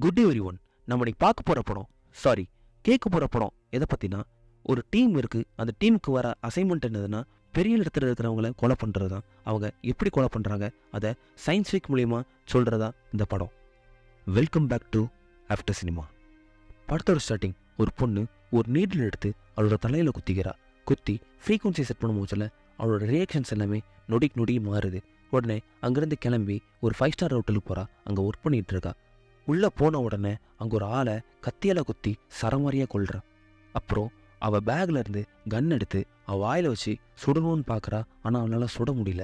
Good every one. நம்ம இன்னைக்கு பார்க்க போகிற படம், சாரி கேட்க போகிற படம் எதை பற்றினா, ஒரு டீம் இருக்குது. அந்த டீமுக்கு வர அசைன்மெண்ட் என்னதுன்னா, பெரிய இடத்துல இருக்கிறவங்கள கொலை பண்ணுறது தான். அவங்க எப்படி கொலை பண்ணுறாங்க அதை சயின்டிஃபிக் மூலியமாக சொல்கிறதா இந்த படம். Welcome back to after cinema. படத்தோட ஸ்டார்டிங், ஒரு பொண்ணு ஒரு நீடில் எடுத்து அவளோட தலையில் குத்திக்கிறா. குத்தி ஃப்ரீக்வன்சி செட் பண்ணும் போதில் அவளோட ரியாக்ஷன்ஸ் எல்லாமே நொடிக்கு நொடி மாறுது. உடனே அங்கேருந்து கிளம்பி ஒரு 5 ஸ்டார் ஹோட்டலுக்கு போகிறா. அங்கே ஒர்க் பண்ணிகிட்டு இருக்கா. உள்ளே போன உடனே அங்கே ஒரு ஆளை கத்தியால் குத்தி சரமாரியாக கொள்றா. அப்புறம் அவள் பேக்கில் இருந்து கன் எடுத்து அவள் வாயில் வச்சு சுடணும்னு பார்க்குறா. ஆனால் அவளால் சுட முடியல.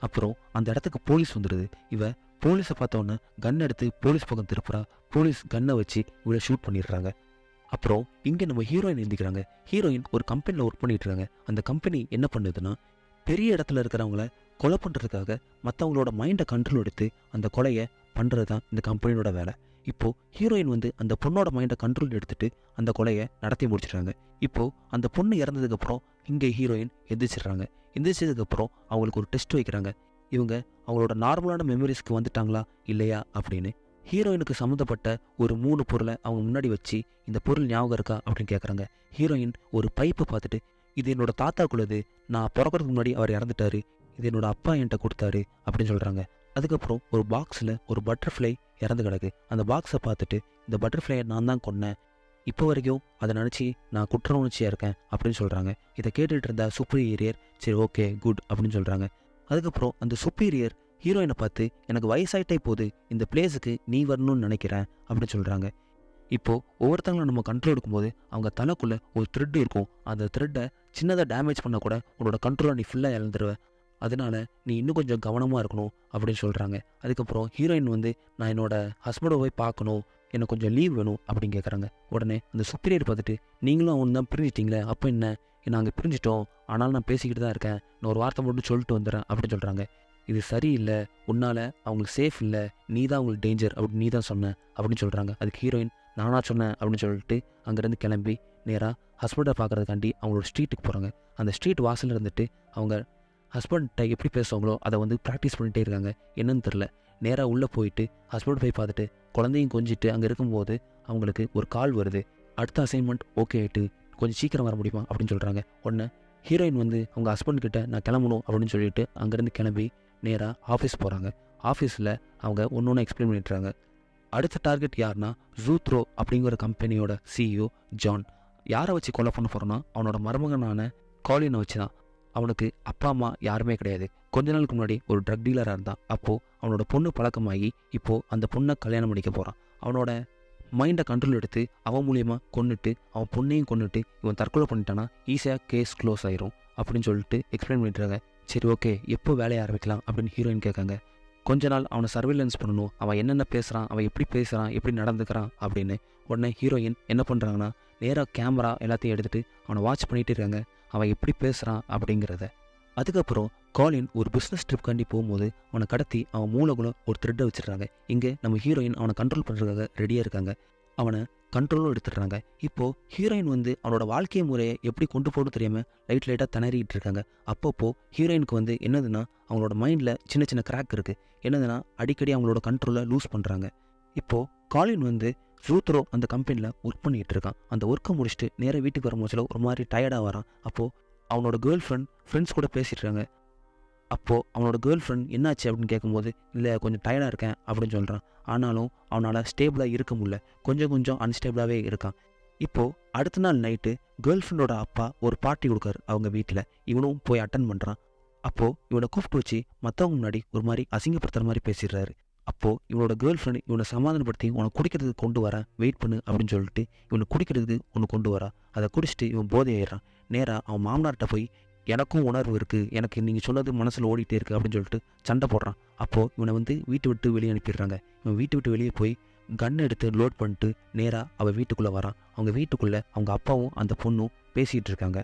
அப்புறம் அந்த இடத்துக்கு போலீஸ் வந்துடுது. இவ போலீஸை பார்த்தோன்னே கன் எடுத்து போலீஸ் பக்கம் திருப்புறா. போலீஸ் கன்னை வச்சு இவளை ஷூட் பண்ணிடுறாங்க. அப்புறம் இங்கே நம்ம ஹீரோயின் எழுந்திக்கிறாங்க. ஹீரோயின் ஒரு கம்பெனியில் ஒர்க் பண்ணிட்டு இருக்காங்க. அந்த கம்பெனி என்ன பண்ணுதுன்னா, பெரிய இடத்துல இருக்கிறவங்கள கொலை பண்ணுறதுக்காக மற்றவங்களோட மைண்டை கண்ட்ரோல் எடுத்து அந்த கொலையை பண்ணுறது தான் இந்த கம்பெனியோட வேலை. இப்போது ஹீரோயின் அந்த பொண்ணோட மைண்டை கண்ட்ரோல் எடுத்துகிட்டு அந்த கொலையை நடத்தி முடிச்சிடுறாங்க. இப்போது அந்த பொண்ணு இறந்ததுக்கப்புறம் இங்கே ஹீரோயின் எந்திரிச்சிடுறாங்க. எந்திரிச்சதுக்கப்புறம் அவங்களுக்கு ஒரு டெஸ்ட் வைக்கிறாங்க. இவங்க அவங்களோட நார்மலான மெமரிஸ்க்கு வந்துட்டாங்களா இல்லையா அப்படின்னு. ஹீரோயினுக்கு சம்மந்தப்பட்ட ஒரு 3 பொருளை அவங்க முன்னாடி வச்சு, இந்த பொருள் ஞாபகம் இருக்கா அப்படின்னு கேட்குறாங்க. ஹீரோயின் ஒரு பைப்பை பார்த்துட்டு, இது என்னோட தாத்தாக்குள்ளது, நான் பிறக்கிறதுக்கு முன்னாடி அவர் இறந்துட்டாரு, இது என்னோட அப்பா என்கிட்ட கொடுத்தாரு அப்படின்னு சொல்கிறாங்க. அதுக்கப்புறம் ஒரு பாக்ஸில் ஒரு பட்டர்ஃப்ளை இறந்து கிடக்கு. அந்த பாக்ஸை பார்த்துட்டு, இந்த பட்டர்ஃப்ளையை நான் தான் கொன்னேன், இப்போ வரைக்கும் அதை நினச்சி நான் குற்ற உணர்ச்சியாக இருக்கேன் அப்படின்னு சொல்கிறாங்க. இதை கேட்டுகிட்டு இருந்த சுப்பீரியர், சரி ஓகே குட் அப்படின்னு சொல்கிறாங்க. அதுக்கப்புறம் அந்த சுப்பீரியர் ஹீரோயினை பார்த்து, எனக்கு வயசாயிட்டே போகுது, இந்த பிளேஸுக்கு நீ வரணும்னு நினைக்கிறேன் அப்படின்னு சொல்கிறாங்க. இப்போது ஒவ்வொருத்தங்களும் நம்ம கண்ட்ரோல் எடுக்கும்போது அவங்க தலைக்குள்ளே ஒரு த்ரெட் இருக்கும். அந்த த்ரெட்டை சின்னதாக டேமேஜ் பண்ண கூட உன்னோட கண்ட்ரோலை நீ ஃபுல்லாக இழந்துருவ. அதனால நீ இன்னும் கொஞ்சம் கவனமாக இருக்கணும் அப்படின்னு சொல்கிறாங்க. அதுக்கப்புறம் ஹீரோயின் நான் என்னோட ஹஸ்பண்டை போய் பார்க்கணும், எனக்கு கொஞ்சம் லீவ் வேணும் அப்படின்னு கேட்குறாங்க. உடனே அந்த சுப்பீரியர் பார்த்துட்டு, நீங்களும் அவன் தான் பிரிஞ்சிட்டிங்களே, அப்போ என்ன, நாங்கள் பிரிஞ்சிட்டோம், ஆனாலும் நான் பேசிக்கிட்டு தான் இருக்கேன், நான் ஒரு வார்த்தை மட்டும் சொல்லிட்டு வந்துடுறேன் அப்படின்னு சொல்கிறாங்க. இது சரியில்லை, உன்னால் அவங்களுக்கு சேஃப் இல்லை, நீ தான் அவங்களுக்கு டேஞ்சர் அப்படின்னு நீ தான் சொன்ன அப்படின்னு சொல்கிறாங்க. அதுக்கு ஹீரோயின், நானா சொன்னேன் அப்படின்னு சொல்லிட்டு அங்கேருந்து கிளம்பி நேராக ஹஸ்பண்டை பார்க்குறதுக்காண்டி அவங்களோட ஸ்ட்ரீட்டுக்கு போகிறாங்க. அந்த ஸ்ட்ரீட் வாசலில் இருந்துட்டு அவங்க ஹஸ்பண்ட்டை எப்படி பேசுவாங்களோ அதை ப்ராக்டிஸ் பண்ணிகிட்டே இருக்காங்க. என்னன்னு தெரில. நேராக உள்ளே போயிட்டு ஹஸ்பண்ட் போய் பார்த்துட்டு குழந்தையும் கொஞ்சிட்டு அங்கே இருக்கும்போது அவங்களுக்கு ஒரு கால் வருது. அடுத்த அசைன்மெண்ட் ஓகே ஆகிட்டு கொஞ்சம் சீக்கிரம் வர முடியுமா அப்படின்னு சொல்கிறாங்க. உடனே ஹீரோயின் அவங்க ஹஸ்பண்ட் கிட்ட நான் கிளம்பணும் அப்படின்னு சொல்லிட்டு அங்கேருந்து கிளம்பி நேராக ஆஃபீஸ் போகிறாங்க. ஆஃபீஸில் அவங்க ஒன்று எக்ஸ்பிளைன் பண்ணிட்டுறாங்க. அடுத்த டார்கெட் யாருன்னா, ஜூத்ரோ அப்படிங்கிற கம்பெனியோட சிஇஓ ஜான். யாரை வச்சு கொலை பண்ண போகிறோன்னா, அவனோட மருமகனான காலினை வச்சு தான். அவனுக்கு அப்பா அம்மா யாருமே கிடையாது. கொஞ்ச நாளுக்கு முன்னாடி ஒரு ட்ரக் டீலராக இருந்தான். அப்போது அவனோட பொண்ணு பழக்கமாகி இப்போது அந்த பொண்ணை கல்யாணம் பண்ணிக்க போகிறான். அவனோட மைண்டை கண்ட்ரோல் எடுத்து அவன் மூலியமாக கொண்டுட்டு அவன் பொண்ணையும் கொண்டுட்டு இவன் தற்கொலை பண்ணிட்டானா ஈஸியாக கேஸ் க்ளோஸ் ஆயிரும் அப்படின்னு சொல்லிட்டு எக்ஸ்பிளைன் பண்ணிட்டுறாங்க. சரி ஓகே, எப்போ வேலையை ஆரம்பிக்கலாம் அப்படின்னு ஹீரோயின் கேட்காங்க. கொஞ்ச நாள் அவனை சர்வேலன்ஸ் பண்ணணும், அவன் என்னென்ன பேசுகிறான், அவன் எப்படி பேசுகிறான், எப்படி நடந்துக்கிறான் அப்படின்னு. உடனே ஹீரோயின் என்ன பண்ணுறாங்கன்னா, நேராக கேமரா எல்லாத்தையும் எடுத்துகிட்டு அவனை வாட்ச் பண்ணிகிட்டு இருக்காங்க, அவன் எப்படி பேசுகிறான் அப்படிங்கிறத. அதுக்கப்புறம் காலின் ஒரு பிஸ்னஸ் ட்ரிப்காண்டி போகும்போது அவனை கடத்தி அவன் மூளைக்குள்ள ஒரு த்ரெட்டை வச்சிடுறாங்க. இங்கே நம்ம ஹீரோயின் அவனை கண்ட்ரோல் பண்ணுறதுக்காக ரெடியாக இருக்காங்க. அவனை கண்ட்ரோலும் எடுத்துடுறாங்க. இப்போது ஹீரோயின் அவனோட வாழ்க்கை முறையை எப்படி கொண்டு போகணும் தெரியாமல் லைட்டாக திணறிட்டு இருக்காங்க. அப்பப்போ ஹீரோயினுக்கு என்னதுன்னா, அவங்களோட மைண்டில் சின்ன சின்ன கிராக் இருக்குது. என்னதுன்னா, அடிக்கடி அவங்களோட கண்ட்ரோலை லூஸ் பண்ணுறாங்க. இப்போது காலின் ஜூத்ரோ அந்த கம்பெனியில் ஒர்க் பண்ணிகிட்டு இருக்கான். அந்த ஒர்க்கை முடிச்சுட்டு நேராக வீட்டுக்கு வரும்போது ஒரு மாதிரி டயர்டாக வரான். அப்போது அவனோட கேர்ள் ஃப்ரெண்ட்ஸ் கூட பேசிகிட்ருக்காங்க. அப்போது அவனோட கேர்ள் ஃப்ரெண்ட் என்னாச்சு அப்படின்னு கேட்கும்போது, இல்லை கொஞ்சம் டயர்டாக இருக்கேன் அப்படின்னு சொல்கிறான். ஆனாலும் அவனால் ஸ்டேபிளாக இருக்க முடியல, கொஞ்சம் அன்ஸ்டேபிளாகவே இருக்கான். இப்போது அடுத்த நாள் நைட்டு கேர்ள் ஃப்ரெண்டோட அப்பா ஒரு பார்ட்டி கொடுக்காரு அவங்க வீட்டில். இவனும் போய் அட்டன் பண்ணுறான். அப்போது இவனை கூப்பிட்டு வச்சு மற்றவங்க முன்னாடி ஒரு மாதிரி அசிங்கப்படுத்துகிற மாதிரி பேசிடுறாரு. அப்போது இவனோட கேர்ள் ஃப்ரெண்ட் இவனை சமாதானப்படுத்தி, உனக்கு குடிக்கிறதுக்கு கொண்டு வரேன், வெயிட் பண்ணு அப்படின்னு சொல்லிட்டு இவனை குடிக்கிறதுக்கு ஒன்று கொண்டு வரா. அதை குடிச்சிட்டு இவன் போதை ஆயிடுறான். நேராக அவன் மாமனார்கிட்ட போய், எனக்கும் உணர்வு இருக்குது, எனக்கு நீங்கள் சொன்னது மனசில் ஓடிட்டே இருக்குது அப்படின்னு சொல்லிட்டு சண்டை போடுறான். அப்போது இவனை வீட்டை விட்டு வெளியே அனுப்பிடுறாங்க. இவன் வீட்டை விட்டு வெளியே போய் கன் எடுத்து லோட் பண்ணிட்டு நேராக அவள் வீட்டுக்குள்ளே வரான். அவங்க வீட்டுக்குள்ளே அவங்க அப்பாவும் அந்த பொண்ணும் பேசிகிட்டு இருக்காங்க.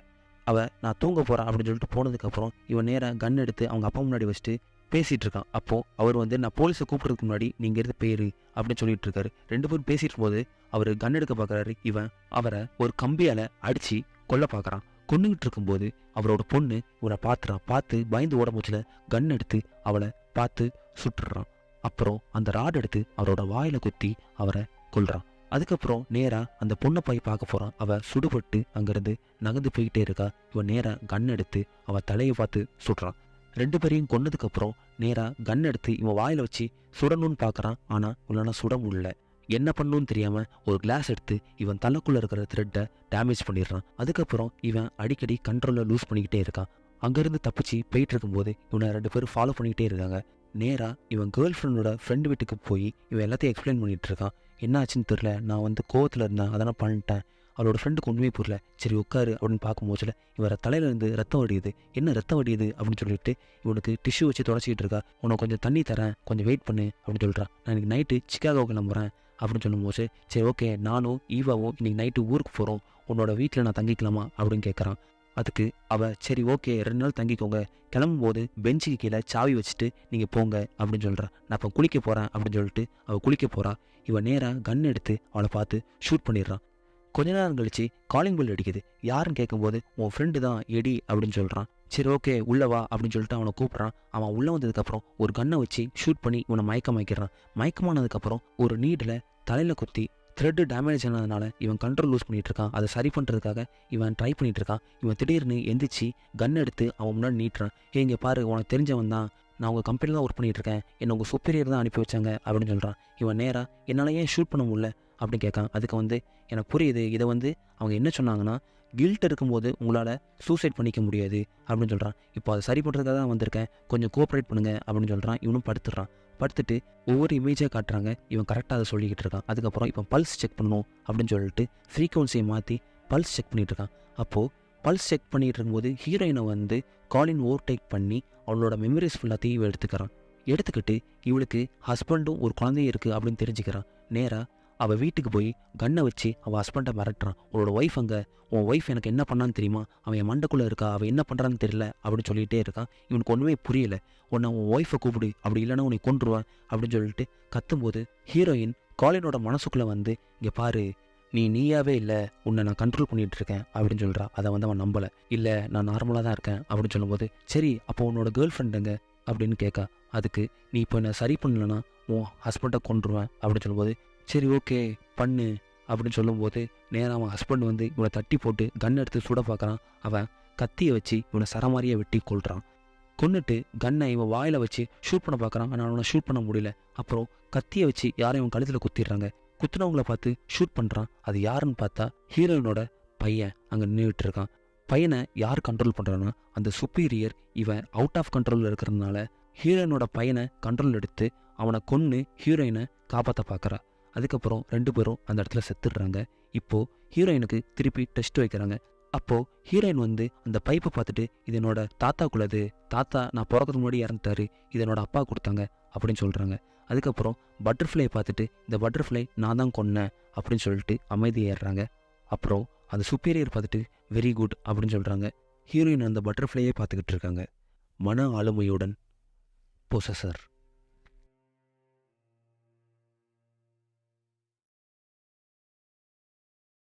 அவள் நான் தூங்க போகிறேன் அப்படின்னு சொல்லிட்டு போனதுக்கப்புறம் இவன் நேராக கன் எடுத்து அவங்க அப்பா முன்னாடி வச்சுட்டு பேசிகிட்டு இருக்கான். அப்போது அவர் நான் போலீஸை கூப்பிட்றதுக்கு முன்னாடி நீங்கள் இருந்து பேரு அப்படின்னு சொல்லிட்டு இருக்காரு. 2 பேரும் பேசிட்டு இருக்கும்போது அவர் கன் எடுக்க பார்க்குறாரு. இவன் அவரை ஒரு கம்பியால் அடித்து கொல்ல பார்க்குறான். கொண்டுகிட்டு இருக்கும்போது அவரோட பொண்ணு இவனை பார்த்து பயந்து ஓட மூச்சில் கன் எடுத்து அவளை பார்த்து சுட்டுறான். அப்புறம் அந்த ராட் எடுத்து அவரோட வாயில் குத்தி அவரை கொள்றான். அதுக்கப்புறம் நேரா அந்த பொண்ணை போய் பார்க்க போறான். அவ சுடுபட்டு அங்கிருந்து நகர்ந்து போய்கிட்டே இருக்கா. இவன் நேரா கன் எடுத்து அவ தலையை பார்த்து சுடுறான். 2 பேரையும் கொன்னதுக்கு அப்புறம் நேரா கன் எடுத்து இவன் வாயில வச்சு சுடணும்னு பார்க்கறான். ஆனா இவனால சுட முடியல. என்ன பண்ணணும்னு தெரியாம ஒரு கிளாஸ் எடுத்து இவன் தலைக்குள்ள இருக்கிற த்ரெட்டை டேமேஜ் பண்ணிடுறான். அதுக்கப்புறம் இவன் அடிக்கடி கண்ட்ரோலை லூஸ் பண்ணிக்கிட்டே இருக்கான். அங்கிருந்து தப்பிச்சு போயிட்டு இருக்கும்போது இவனை 2 பேரும் ஃபாலோ பண்ணிக்கிட்டே இருக்காங்க. நேரா இவன் கேர்ள் ஃப்ரெண்டோட ஃப்ரெண்டு வீட்டுக்கு போய் இவன் எல்லாத்தையும் எக்ஸ்பிளைன் பண்ணிட்டு இருக்கான். என்ன ஆச்சுன்னு தெரியல, நான் வந்து கோவத்தில் இருந்தேன், அதெல்லாம் பண்ணிட்டேன். அவளோட ஃப்ரெண்டுக்கு ஒன்றுமே புரியல. சரி உட்காரு அப்படின்னு பார்க்கும்போதுல இவர தலையிலேருந்து ரத்தம் வடியுது. என்ன ரத்தம் வடியுது அப்படின்னு சொல்லிட்டு இவனுக்கு டிஷ்யூ வச்சு தொடச்சிக்கிட்டு இருக்கா. உனக்கு கொஞ்சம் தண்ணி தரேன், கொஞ்சம் வெயிட் பண்ணு அப்படின்னு சொல்கிறான். நான் இன்னைக்கு நைட்டு சிக்காகோ கிளம்புறேன் அப்படின்னு சொல்லும்போது சரி ஓகே, நானும் ஈவாவும் இன்னைக்கு நைட்டு ஊருக்கு போகிறோம், உன்னோட வீட்டில் நான் தங்கிக்கலாமா அப்படின்னு கேட்குறான். அதுக்கு அவள் சரி ஓகே 2 நாள் தங்கிக்கோங்க, கிளம்பும்போது பெஞ்சுக்கு கீழே சாவி வச்சுட்டு நீங்கள் போங்க அப்படின்னு சொல்கிறான். நான் இப்போ குளிக்க போகிறேன் அப்படின்னு சொல்லிட்டு அவள் குளிக்க போகிறா. இவன் நேராக கன் எடுத்து அவளை பார்த்து ஷூட் பண்ணிடுறான். கொஞ்ச நேரம் கழிச்சு காலிங் பெல் அடிக்குது. யாருன்னு கேட்கும்போது உன் ஃப்ரெண்டு தான் எடி அப்படின்னு சொல்கிறான். சரி ஓகே உள்ளே வா அப்படின்னு சொல்லிட்டு அவனை கூப்பிட்றான். அவன் உள்ளே வந்ததுக்கப்புறம் ஒரு கன்னை வச்சு ஷூட் பண்ணி இவனை மயக்கமாக்கிறான். மயக்கமானதுக்கப்புறம் ஒரு நீடில் தலையில் குத்தி த்ரெட்டு டேமேஜ் ஆனதுனால இவன் கண்ட்ரோல் லூஸ் பண்ணிகிட்டு இருக்கான். அதை சரி பண்ணுறதுக்காக இவன் ட்ரை பண்ணிகிட்டு இருக்கான். இவன் திடீர்னு எந்திரிச்சு கன் எடுத்து அவன் முன்னாடி நீட்டுறான். இங்கே பாரு, உனக்கு தெரிஞ்சவன் தான், நான் உங்கள் கம்பெனியில் தான் ஒர்க் பண்ணிகிட்டு இருக்கேன், என்னை உங்கள் சுப்பீரியர் தான் அனுப்பி வச்சாங்க அப்படின்னு சொல்கிறான். இவன் நேராக என்னால் ஏன் ஷூட் பண்ண முடியல அப்படின்னு கேட்கான். அதுக்கு எனக்கு புரியுது, இதை அவங்க என்ன சொன்னாங்கன்னா கில்ட் இருக்கும்போது உங்களால் சூசைட் பண்ணிக்க முடியாது அப்படின்னு சொல்கிறான். இப்போ அதை சரி பண்ணுறதுக்காக தான் வந்திருக்கேன், கொஞ்சம் கோஆப்ரேட் பண்ணுங்க அப்படின்னு சொல்கிறான். இவனும் படுத்துடுறான். படுத்துட்டு ஒவ்வொரு இமேஜாக காட்டுறாங்க. இவன் கரெக்டாக அதை சொல்லிக்கிட்டு இருக்கான். அதுக்கப்புறம் இப்போ பல்ஸ் செக் பண்ணணும் அப்படின்னு சொல்லிட்டு ஃப்ரீக்வன்சியை மாற்றி பல்ஸ் செக் பண்ணிகிட்டு இருக்கான். அப்போது பல்ஸ் செக் பண்ணிகிட்டு இருக்கும்போது ஹீரோயினை காலின் ஓவர்டேக் பண்ணி அவளோட மெமரிஸ் ஃபுல்லாத்தையும் இவன் எடுத்துக்கிட்டு இவளுக்கு ஹஸ்பண்டும் ஒரு குழந்தையும் இருக்குது அப்படின்னு தெரிஞ்சுக்கிறான். நேராக அவள் வீட்டுக்கு போய் கன்னை வச்சு அவள் ஹஸ்பண்டை மிரட்டுறான். உன்னோட ஒய்ஃப் அங்கே, உன் ஒய்ஃப் எனக்கு என்ன பண்ணான்னு தெரியுமா, அவன் என் மண்டைக்குள்ளே இருக்கா, அவள் என்ன பண்ணுறான்னு தெரியல அப்படின்னு சொல்லிகிட்டே இருக்கான். இவனுக்கு ஒன்றுமே புரியலை. உன்னை உன் ஒய்ஃபை கூப்பிடு, அப்படி இல்லைன்னா உன்னை கொன்றுவான் அப்படின்னு சொல்லிட்டு கத்தும்போது ஹீரோயின் காலினோட மனசுக்குள்ளே இங்கே பாரு, நீயாவே இல்லை, உன்னை நான் கண்ட்ரோல் பண்ணிகிட்டு இருக்கேன் அப்படின்னு சொல்கிறா. அதை அவன் நம்பலை. இல்லை நான் நார்மலாக தான் இருக்கேன் அப்படின்னு சொல்லும்போது சரி அப்போ உன்னோட கேர்ள் ஃப்ரெண்டுங்க அப்படின்னு கேட்கா. அதுக்கு நீ இப்போ என்னை சரி பண்ணலன்னா உன் ஹஸ்பண்டை கொன்றுவேன் அப்படின்னு சொல்லும்போது சரி ஓகே பண்ணு அப்படின்னு சொல்லும்போது நேராக அவன் ஹஸ்பண்ட் இவனை தட்டி போட்டு கன் எடுத்து சுட பார்க்குறான். அவன் கத்தியை வச்சு இவனை சரமாரியை வெட்டி கொள்கிறான். கொன்னுட்டு கன்னை இவன் வாயில் வச்சு ஷூட் பண்ண பார்க்குறான். ஆனால் அவனை ஷூட் பண்ண முடியல. அப்புறம் கத்தியை வச்சு யாரையும் இவன் கழுத்தில் குத்திடுறாங்க. குத்துனவங்கள பார்த்து ஷூட் பண்ணுறான். அது யாருன்னு பார்த்தா ஹீரோயினோட பையன் அங்கே நின்றுட்டு இருக்கான். பையனை யார் கண்ட்ரோல் பண்ணுறான்னா அந்த சுப்பீரியர். இவன் அவுட் ஆஃப் கண்ட்ரோலில் இருக்கிறதுனால ஹீரோயினோட பையனை கண்ட்ரோல் எடுத்து அவனை கொன்று ஹீரோயினை காப்பாற்ற பார்க்குறா. அதுக்கப்புறம் 2 பேரும் அந்த இடத்துல செத்துடுறாங்க. இப்போது ஹீரோயினுக்கு திருப்பி டெஸ்ட் வைக்கிறாங்க. அப்போது ஹீரோயின் அந்த பைப்பை பார்த்துட்டு இது என்னோட தாத்தாக்குள்ளது, தாத்தா நான் பிறக்கிறதுக்கு முன்னாடி இறந்துட்டாரு, இது என்னோட அப்பா கொடுத்தாங்க அப்படின்னு சொல்கிறாங்க. அதுக்கப்புறம் பட்டர்ஃப்ளையை பார்த்துட்டு இந்த பட்டர்ஃப்ளை நான் தான் கொன்னேன் அப்படின்னு சொல்லிட்டு அமைதியேறாங்க. அப்புறம் அந்த சுப்பீரியர் பார்த்துட்டு வெரி குட் அப்படின்னு சொல்கிறாங்க. ஹீரோயின் அந்த பட்டர்ஃப்ளையே பார்த்துக்கிட்டு இருக்காங்க. மன ஆளுமையுடன் பொசஸர்.